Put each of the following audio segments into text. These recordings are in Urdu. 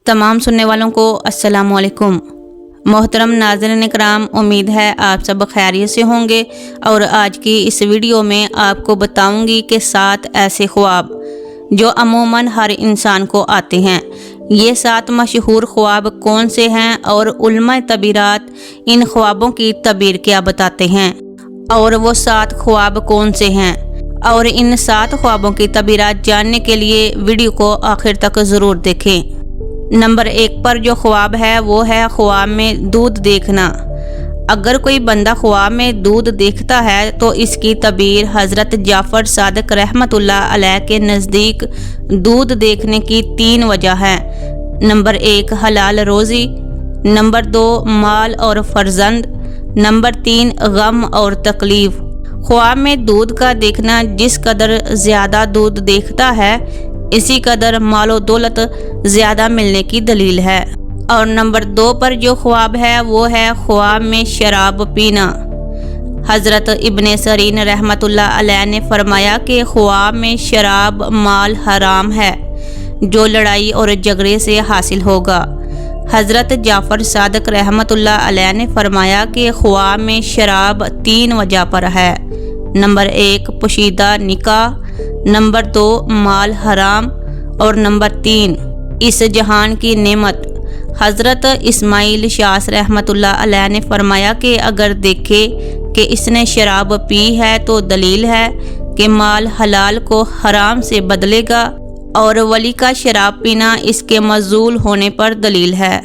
تمام سننے والوں کو السلام علیکم۔ محترم ناظرین اکرام، امید ہے آپ سب خیریت سے ہوں گے، اور آج کی اس ویڈیو میں آپ کو بتاؤں گی کہ 7 ایسے خواب جو عموماً ہر انسان کو آتے ہیں۔ یہ 7 مشہور خواب کون سے ہیں اور علماء تعبیرات ان خوابوں کی تعبیر کیا بتاتے ہیں، اور وہ 7 خواب کون سے ہیں، اور ان 7 خوابوں کی تعبیرات جاننے کے لیے ویڈیو کو آخر تک ضرور دیکھیں۔ نمبر 1 پر جو خواب ہے وہ ہے خواب میں دودھ دیکھنا۔ اگر کوئی بندہ خواب میں دودھ دیکھتا ہے تو اس کی تعبیر حضرت جعفر صادق رحمۃ اللہ علیہ کے نزدیک دودھ دیکھنے کی 3 وجہ ہیں۔ نمبر 1 حلال روزی، نمبر 2 مال اور فرزند، نمبر 3 غم اور تکلیف۔ خواب میں دودھ کا دیکھنا جس قدر زیادہ دودھ دیکھتا ہے اسی قدر مال و دولت زیادہ ملنے کی دلیل ہے۔ اور نمبر 2 پر جو خواب ہے وہ ہے خواب میں شراب پینا۔ حضرت ابن سیرین رحمۃ اللہ علیہ نے فرمایا کہ خواب میں شراب مال حرام ہے جو لڑائی اور جھگڑے سے حاصل ہوگا۔ حضرت جعفر صادق رحمۃ اللہ علیہ نے فرمایا کہ خواب میں شراب 3 وجہ پر ہے۔ نمبر 1 پوشیدہ نکاح، نمبر 2 مال حرام، اور نمبر 3 اس جہان کی نعمت۔ حضرت اسماعیل شاذ رحمۃ اللہ علیہ نے فرمایا کہ اگر دیکھے کہ اس نے شراب پی ہے تو دلیل ہے کہ مال حلال کو حرام سے بدلے گا، اور ولی کا شراب پینا اس کے معزول ہونے پر دلیل ہے۔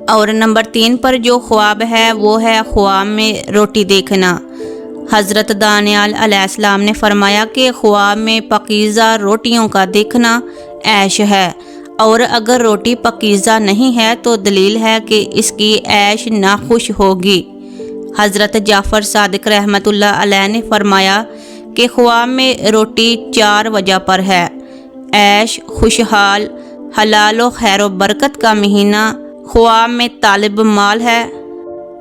اور نمبر 3 پر جو خواب ہے وہ ہے خواب میں روٹی دیکھنا۔ حضرت دانیال علیہ السلام نے فرمایا کہ خواب میں پاکیزہ روٹیوں کا دیکھنا عیش ہے، اور اگر روٹی پاکیزہ نہیں ہے تو دلیل ہے کہ اس کی عیش ناخوش ہوگی۔ حضرت جعفر صادق رحمۃ اللہ علیہ نے فرمایا کہ خواب میں روٹی 4 وجہ پر ہے: عیش، خوشحال، حلال و خیر و برکت کا مہینہ، خواب میں طالب مال ہے۔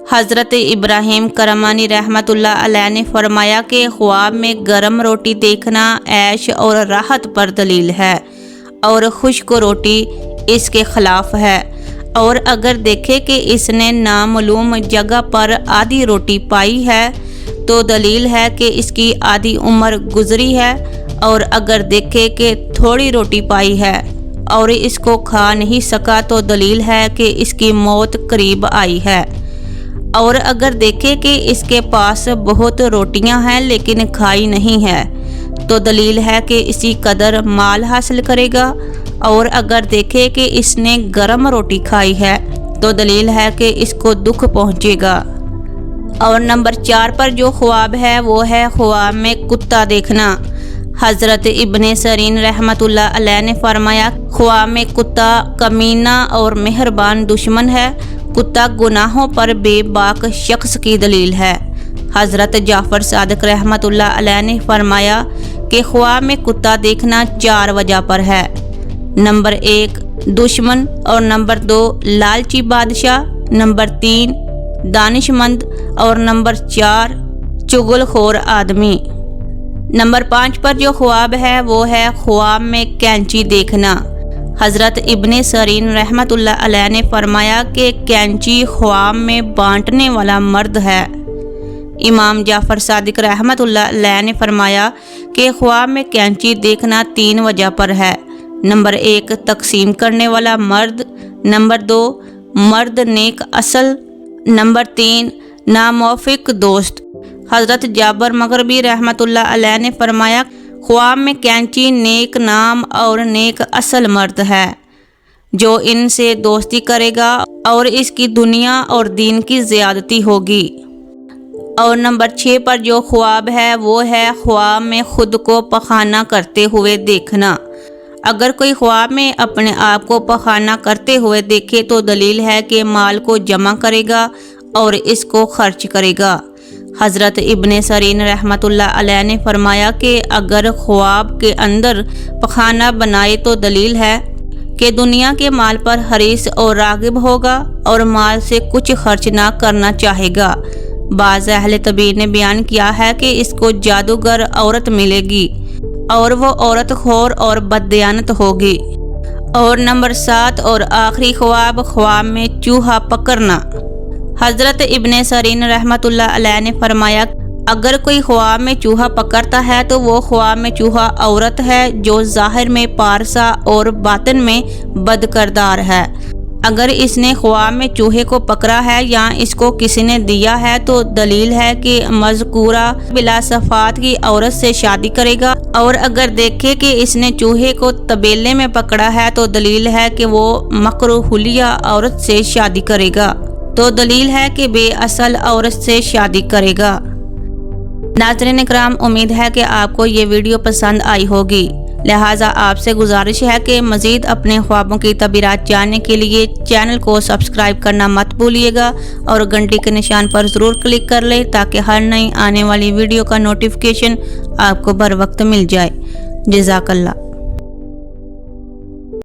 حضرت ابراہیم کرمانی رحمۃ اللہ علیہ نے فرمایا کہ خواب میں گرم روٹی دیکھنا عیش اور راحت پر دلیل ہے، اور خشک روٹی اس کے خلاف ہے، اور اگر دیکھے کہ اس نے نامعلوم جگہ پر آدھی روٹی پائی ہے تو دلیل ہے کہ اس کی آدھی عمر گزری ہے، اور اگر دیکھے کہ تھوڑی روٹی پائی ہے اور اس کو کھا نہیں سکا تو دلیل ہے کہ اس کی موت قریب آئی ہے، اور اگر دیکھے کہ اس کے پاس بہت روٹیاں ہیں لیکن کھائی نہیں ہے تو دلیل ہے کہ اسی قدر مال حاصل کرے گا، اور اگر دیکھے کہ اس نے گرم روٹی کھائی ہے تو دلیل ہے کہ اس کو دکھ پہنچے گا۔ اور نمبر 4 پر جو خواب ہے وہ ہے خواب میں کتا دیکھنا۔ حضرت ابن سیرین رحمۃ اللہ علیہ نے فرمایا خواب میں کتا کمینہ اور مہربان دشمن ہے، کتا گناہوں پر بے باک شخص کی دلیل ہے۔ حضرت جعفر صادق رحمۃ اللہ علیہ نے فرمایا کہ خواب میں کتا دیکھنا 4 وجہ پر ہے: نمبر 1 دشمن، اور نمبر 2 لالچی بادشاہ، نمبر 3 دانش مند، اور نمبر 4 چغل خور آدمی۔ نمبر 5 پر جو خواب ہے وہ ہے خواب میں کینچی دیکھنا۔ حضرت ابن سیرین رحمۃ اللہ علیہ نے فرمایا کہ کینچی خواب میں بانٹنے والا مرد ہے۔ امام جعفر صادق رحمۃ اللہ علیہ نے فرمایا کہ خواب میں کینچی دیکھنا 3 وجہ پر ہے: نمبر 1 تقسیم کرنے والا مرد، نمبر 2 مرد نیک اصل، نمبر 3 ناموافق دوست۔ حضرت جابر مغربی رحمۃ اللہ علیہ نے فرمایا خواب میں کینچی نیک نام اور نیک اصل مرد ہے جو ان سے دوستی کرے گا اور اس کی دنیا اور دین کی زیادتی ہوگی۔ اور نمبر 6 پر جو خواب ہے وہ ہے خواب میں خود کو پخانہ کرتے ہوئے دیکھنا۔ اگر کوئی خواب میں اپنے آپ کو پخانہ کرتے ہوئے دیکھے تو دلیل ہے کہ مال کو جمع کرے گا اور اس کو خرچ کرے گا۔ حضرت ابن سیرین رحمۃ اللہ علیہ نے فرمایا کہ اگر خواب کے اندر پخانہ بنائے تو دلیل ہے کہ دنیا کے مال پر حریص اور راغب ہوگا اور مال سے کچھ خرچ نہ کرنا چاہے گا۔ بعض اہل تعبیر نے بیان کیا ہے کہ اس کو جادوگر عورت ملے گی اور وہ عورت خور اور بددیانت ہوگی، اور نمبر 7 اور آخری خواب، خواب میں چوہا پکڑنا۔ حضرت ابن سیرین رحمۃ اللہ علیہ نے فرمایا، اگر کوئی خواب میں چوہا پکڑتا ہے تو وہ خواب میں چوہا عورت ہے جو ظاہر میں پارسا اور باطن میں بد کردار ہے۔ اگر اس نے خواب میں چوہے کو پکڑا ہے یا اس کو کسی نے دیا ہے تو دلیل ہے کہ مذکورہ بلا صفات کی عورت سے شادی کرے گا، اور اگر دیکھے کہ اس نے چوہے کو طبیلے میں پکڑا ہے تو دلیل ہے کہ وہ مکروہ حلیہ عورت سے شادی کرے گا، تو دلیل ہے کہ بے اصل عورت سے شادی کرے گا۔ ناظرین اکرام، امید ہے کہ آپ کو یہ ویڈیو پسند آئی ہوگی، لہٰذا آپ سے گزارش ہے کہ مزید اپنے خوابوں کی تعبیرات جاننے کے لیے چینل کو سبسکرائب کرنا مت بھولیے گا اور گھنٹی کے نشان پر ضرور کلک کر لیں تاکہ ہر نئی آنے والی ویڈیو کا نوٹیفیکیشن آپ کو بر وقت مل جائے۔ جزاک اللہ۔